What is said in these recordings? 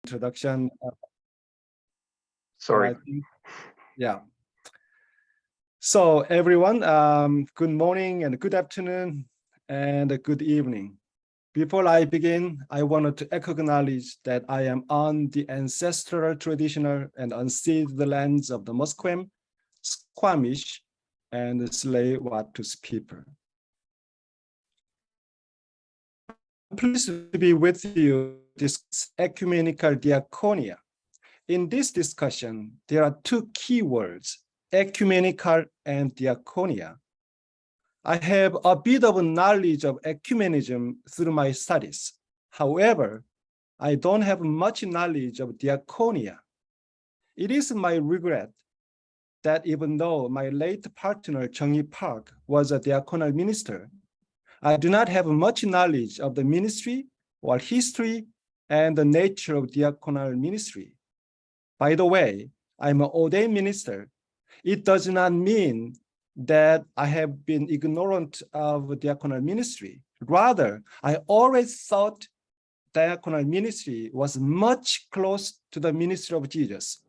introduction. Sorry. Yeah. So everyone, good morning and good afternoon and good evening. Before I begin, I wanted to acknowledge that I am on the ancestral, traditional, and unceded lands of the Musqueam, Squamish, and Tsleil-Waututh people. I'm pleased to be with you to discuss ecumenical diaconia. In this discussion, there are two key words, ecumenical and diaconia. I have a bit of knowledge of ecumenism through my studies. However, I don't have much knowledge of diaconia. It is my regret that even though my late partner, Chung-hee Park, was a diaconal minister, I do not have much knowledge of the ministry or history and the nature of diaconal ministry. By the way, I'm an ordained minister. It does not mean that I have been ignorant of diaconal ministry. Rather, I always thought diaconal ministry was much close to the ministry of Jesus.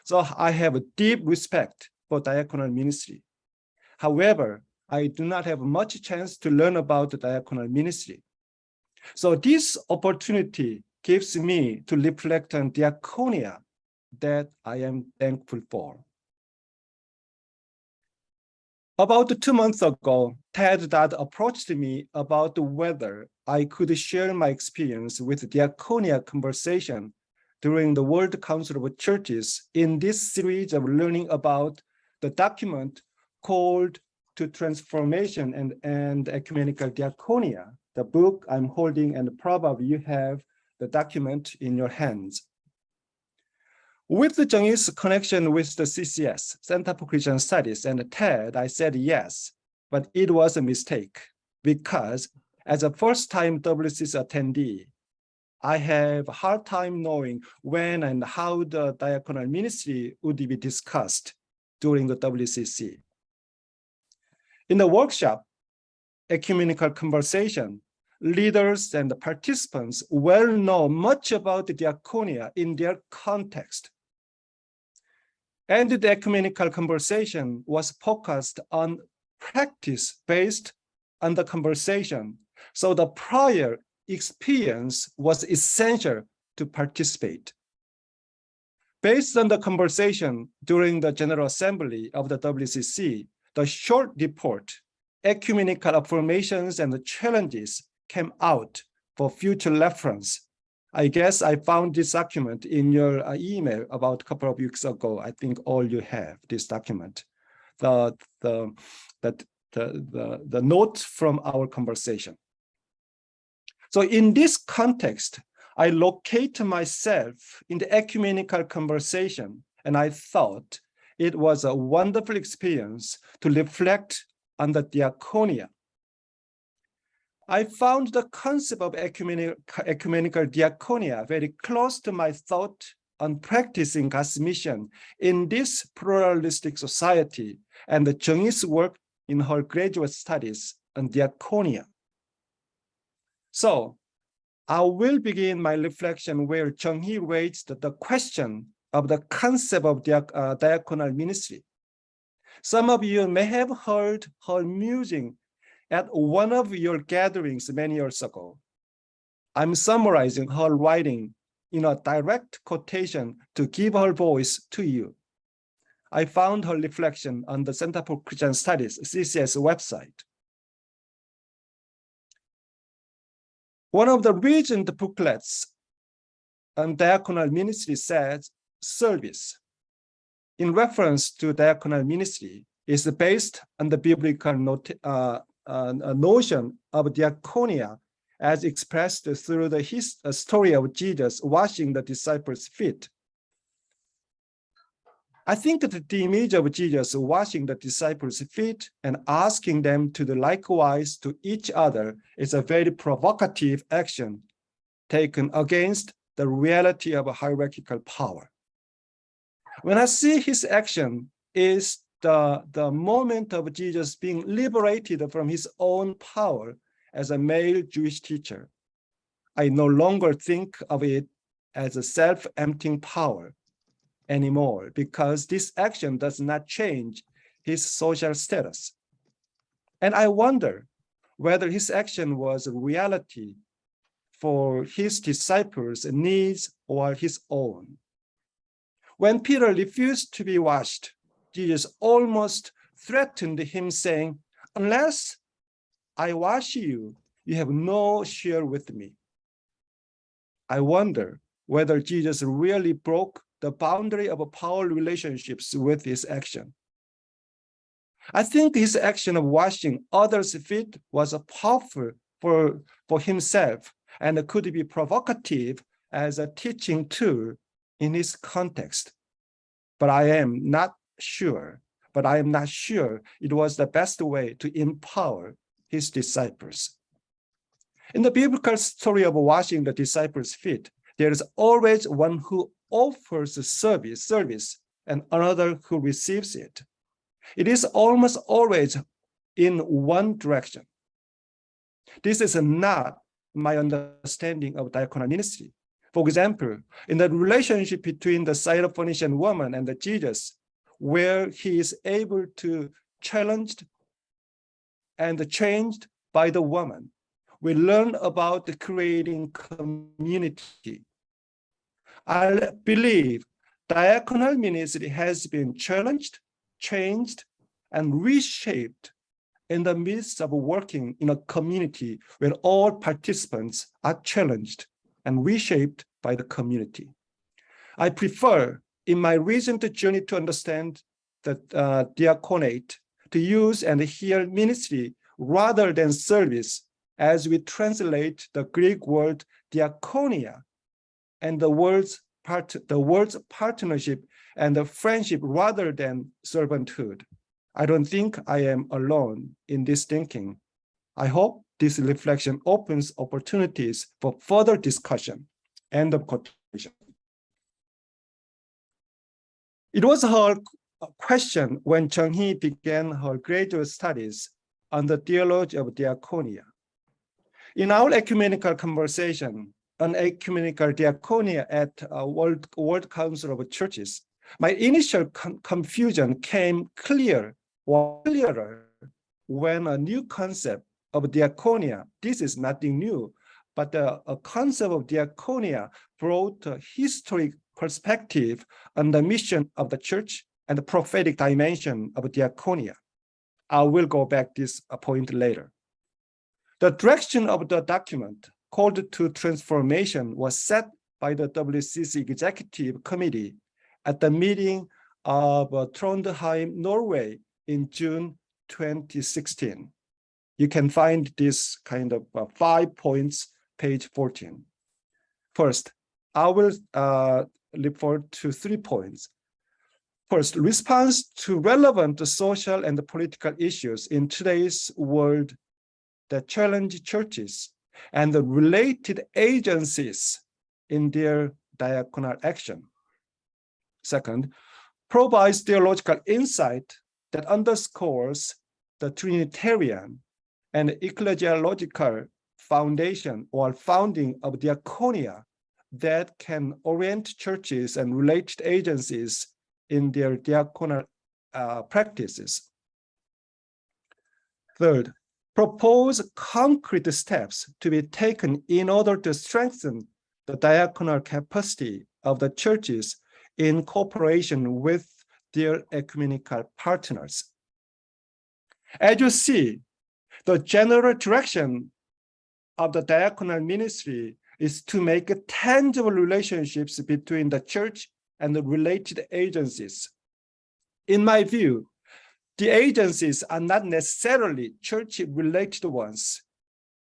So I have a deep respect for diaconal ministry. However, I do not have much chance to learn about the diaconal ministry. So this opportunity gives me to reflect on diaconia that I am thankful for. About 2 months ago, Ted Dodd approached me about whether I could share my experience with diaconia conversation during the World Council of Churches in this series of learning about the document called To Transformation and Ecumenical Diaconia, the book I'm holding, and probably you have the document in your hands. With the Chung-hee's connection with the CCS, Center for Christian Studies, and TED, I said yes, but it was a mistake because as a first-time WCC attendee, I have a hard time knowing when and how the diaconal ministry would be discussed during the WCC. In the workshop, Ecumenical Conversation, leaders and the participants well know much about the diaconia in their context. And the ecumenical conversation was focused on practice based on the conversation. So the prior experience was essential to participate. Based on the conversation during the General Assembly of the WCC, the short report, Ecumenical Affirmations and the Challenges, came out for future reference. I guess I found this document in your email about a couple of weeks ago. I think all you have this document, the note from our conversation. So in this context, I locate myself in the ecumenical conversation, and I thought it was a wonderful experience to reflect on the diaconia. I found the concept of ecumenical diaconia very close to my thought on practicing God's mission in this pluralistic society and the Chung-hee's work in her graduate studies on diaconia. So I will begin my reflection where Chung-hee raised the question of the concept of diaconal ministry. Some of you may have heard her musing at one of your gatherings many years ago. I'm summarizing her writing in a direct quotation to give her voice to you. I found her reflection on the Center for Christian Studies, CCS website. One of the recent booklets on diaconal ministry says service, in reference to diaconal ministry, is based on the biblical notion of diaconia as expressed through the story of Jesus washing the disciples' feet. I think that the image of Jesus washing the disciples' feet and asking them to do likewise to each other is a very provocative action taken against the reality of a hierarchical power. When I see his action is the moment of Jesus being liberated from his own power as a male Jewish teacher, I no longer think of it as a self-emptying power anymore, because this action does not change his social status. And I wonder whether his action was a reality for his disciples' needs or his own. When Peter refused to be washed, Jesus almost threatened him, saying, "Unless I wash you, you have no share with me." I wonder whether Jesus really broke the boundary of power relationships with his action. I think his action of washing others' feet was powerful for himself and could be provocative as a teaching tool in his context. But I am not sure it was the best way to empower his disciples. In the biblical story of washing the disciples' feet, there is always one who offers service and another who receives it. It is almost always in one direction. This is not my understanding of diaconal ministry. For example, in the relationship between the Syrophoenician woman and the Jesus, where he is able to challenged and changed by the woman, we learn about creating community. I believe diaconal ministry has been challenged, changed, and reshaped in the midst of working in a community where all participants are challenged and reshaped by the community. I prefer, in my recent journey to understand the diaconate, to use and hear ministry rather than service as we translate the Greek word diakonia and the words partnership and the friendship rather than servanthood. I don't think I am alone in this thinking. I hope this reflection opens opportunities for further discussion. End of quotation. It was her question when Chung-hee began her graduate studies on the theology of diaconia. In our ecumenical conversation on ecumenical diaconia at World Council of Churches, my initial confusion came clearer when a new concept of diaconia, this is nothing new, but a concept of diaconia brought a historic perspective on the mission of the church and the prophetic dimension of diaconia. I will go back this point later. The direction of the document, Called to Transformation, was set by the WCC Executive Committee at the meeting of Trondheim, Norway in June 2016. You can find this kind of 5 points, page 14. First, I will refer to 3 points. First, response to relevant social and political issues in today's world that challenge churches and the related agencies in their diaconal action. Second, provides theological insight that underscores the Trinitarian and ecclesiological foundation or founding of diaconia that can orient churches and related agencies in their diaconal practices. Third, propose concrete steps to be taken in order to strengthen the diaconal capacity of the churches in cooperation with their ecumenical partners. As you see, the general direction of the diaconal ministry is to make tangible relationships between the church and the related agencies. In my view, the agencies are not necessarily church-related ones,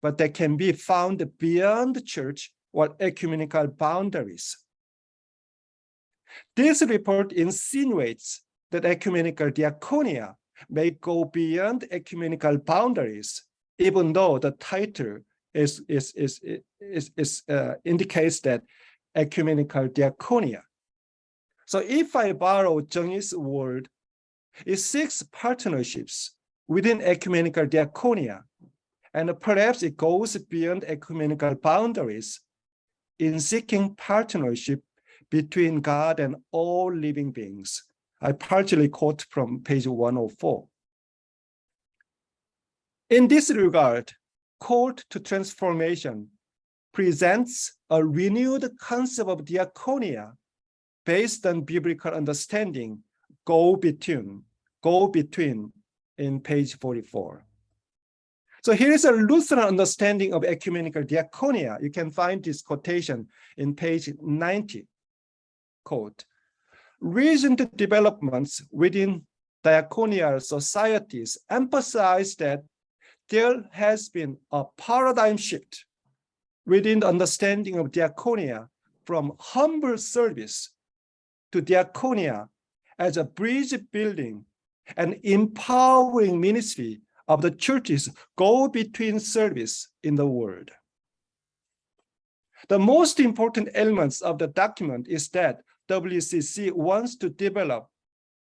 but they can be found beyond church or ecumenical boundaries. This report insinuates that ecumenical diaconia may go beyond ecumenical boundaries, even though the title indicates that ecumenical diaconia. So if I borrow Chung-hee's word, it seeks partnerships within ecumenical diaconia, and perhaps it goes beyond ecumenical boundaries. in seeking partnership between God and all living beings. I partially quote from page 104. In this regard, Call to Transformation presents a renewed concept of diakonia based on biblical understanding, go between in page 44. So here is a Lutheran understanding of ecumenical diakonia. You can find this quotation in page 90. Quote, recent developments within diaconal societies emphasize that there has been a paradigm shift within the understanding of diakonia from humble service to diakonia as a bridge building and empowering ministry of the church's go-between service in the world. The most important elements of the document is that WCC wants to develop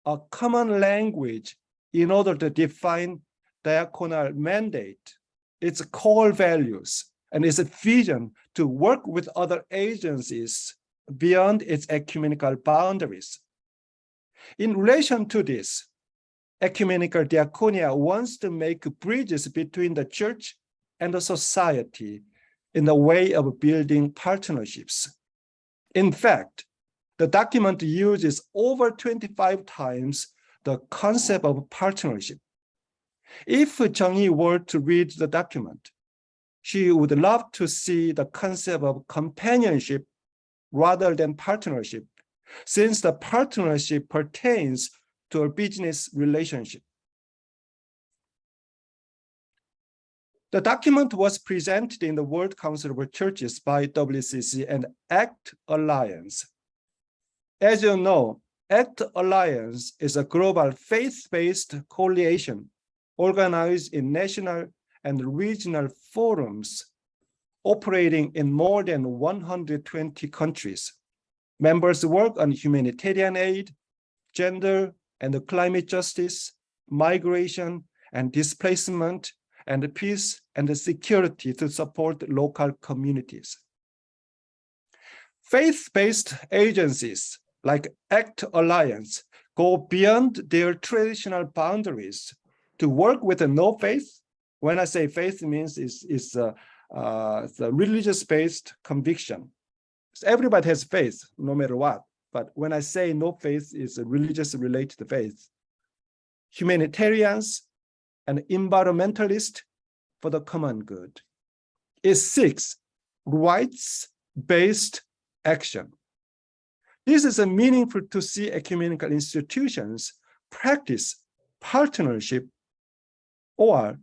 a common language in order to define diaconal mandate, its core values, and its vision to work with other agencies beyond its ecumenical boundaries. In relation to this, ecumenical diakonia wants to make bridges between the church and the society in the way of building partnerships. In fact, the document uses over 25 times the concept of partnership. If Jung-hee were to read the document, she would love to see the concept of companionship rather than partnership, since the partnership pertains to a business relationship. The document was presented in the World Council of Churches by WCC and ACT Alliance. As you know, ACT Alliance is a global faith-based coalition organized in national and regional forums operating in more than 120 countries. Members work on humanitarian aid, gender and climate justice, migration and displacement, and peace and security to support local communities. Faith-based agencies like ACT Alliance go beyond their traditional boundaries to work with a no faith. When I say faith, it means it's a religious-based conviction. So everybody has faith, no matter what. But when I say no faith, it's a religious-related faith. Humanitarians and environmentalists for the common good. It seeks rights-based action. This is meaningful to see ecumenical institutions practice partnership or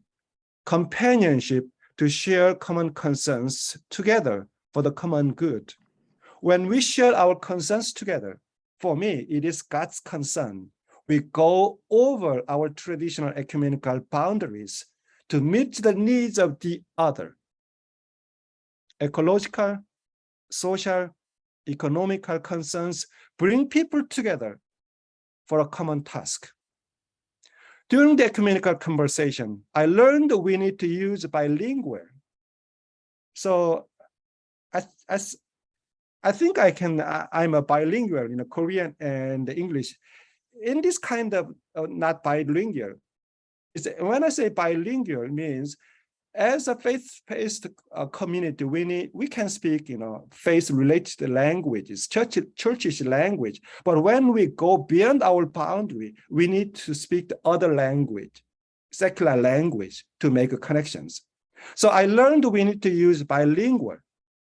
companionship to share common concerns together for the common good. When we share our concerns together, for me, it is God's concern. We go over our traditional ecumenical boundaries to meet the needs of the other. Ecological, social, economical concerns bring people together for a common task. During the ecumenical conversation, I learned we need to use bilingual. So I think I'm a bilingual in Korean and English. In this kind of not bilingual, when I say bilingual, it means as a faith-based community, we can speak, faith-related languages, churchish language. But when we go beyond our boundary, we need to speak the other language, secular language, to make connections. So I learned we need to use bilingual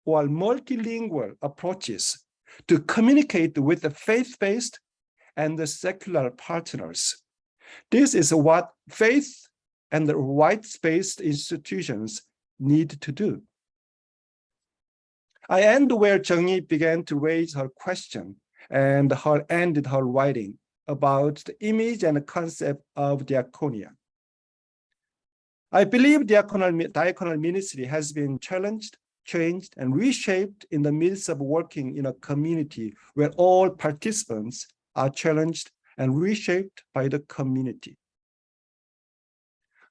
or multilingual approaches to communicate with the faith-based and the secular partners. This is what faith and the rights-based institutions need to do. I end where Jung-hee began to raise her question and ended her writing about the image and concept of diakonia. I believe diaconal ministry has been challenged, changed, and reshaped in the midst of working in a community where all participants are challenged and reshaped by the community.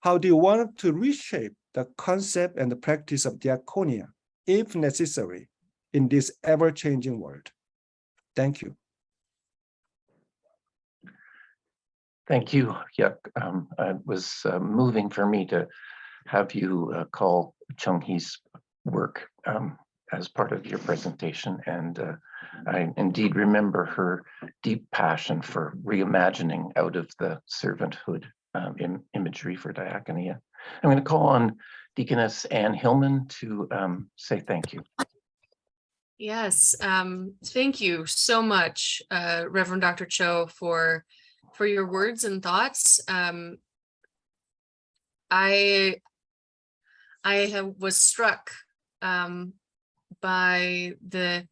How do you want to reshape the concept and the practice of diakonia, if necessary? in this ever-changing world. Thank you. Thank you, Hyuk. It was moving for me to have you call Chung-hee's work as part of your presentation. And I indeed remember her deep passion for reimagining out of the servanthood imagery for Diakonia. I'm going to call on Deaconess Ann Hillman to say thank you. Yes, thank you so much, Reverend Dr. Cho, for your words and thoughts. I was struck by the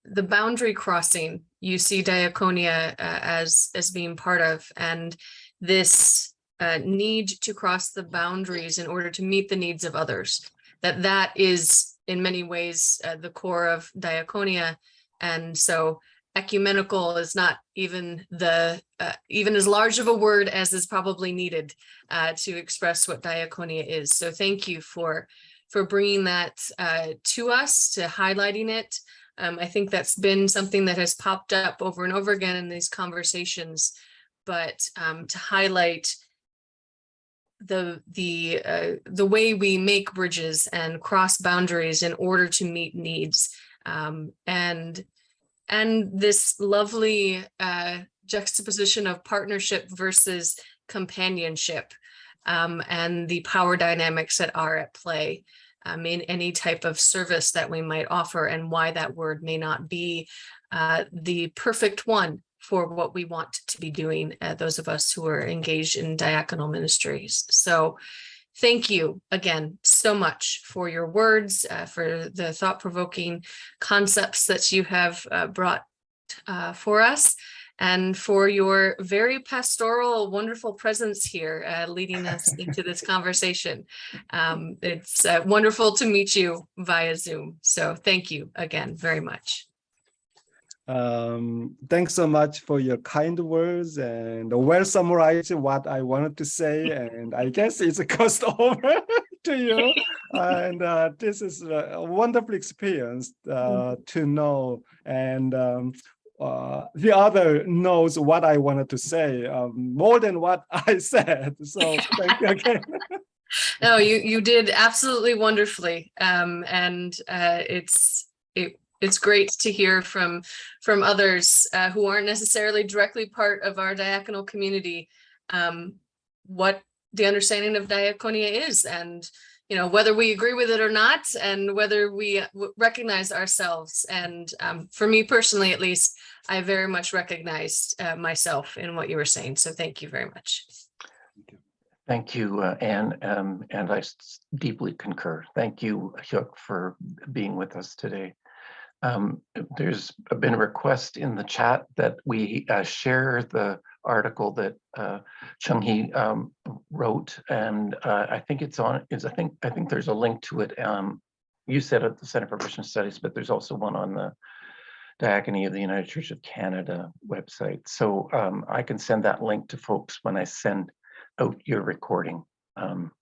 boundary crossing you see Diakonia as being part of, and this need to cross the boundaries in order to meet the needs of others. That is in many ways the core of Diakonia, and so ecumenical is not even even as large of a word as is probably needed to express what Diakonia is. So thank you for bringing that to us, to highlighting it. I think that's been something that has popped up over and over again in these conversations, but to highlight the way we make bridges and cross boundaries in order to meet needs, and this lovely juxtaposition of partnership versus companionship, and the power dynamics that are at play in any type of service that we might offer, and why that word may not be the perfect one for what we want to be doing, those of us who are engaged in diaconal ministries. So thank you again so much for your words, for the thought-provoking concepts that you have brought for us, and for your very pastoral, wonderful presence here, leading us into this conversation. It's wonderful to meet you via Zoom. So thank you again very much. Thanks so much for your kind words, and well summarized what I wanted to say, and I guess it's crossed over to you. And this is a wonderful experience to know, and the other knows what I wanted to say more than what I said. So thank you again. No, you did absolutely wonderfully, and it's great to hear from others who aren't necessarily directly part of our diaconal community what the understanding of diaconia is, and whether we agree with it or not, and whether we recognize ourselves. And for me personally, at least, I very much recognized myself in what you were saying. So thank you very much. Thank you, Anne, and I deeply concur. Thank you, Hyuk, for being with us today. There's been a request in the chat that we share the article that Chung-hee wrote, and I think it's on. I think there's a link to it. You said at the Center for Christian Studies, but there's also one on the Diakonia of the United Church of Canada website. So I can send that link to folks when I send out your recording,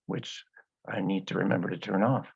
which I need to remember to turn off.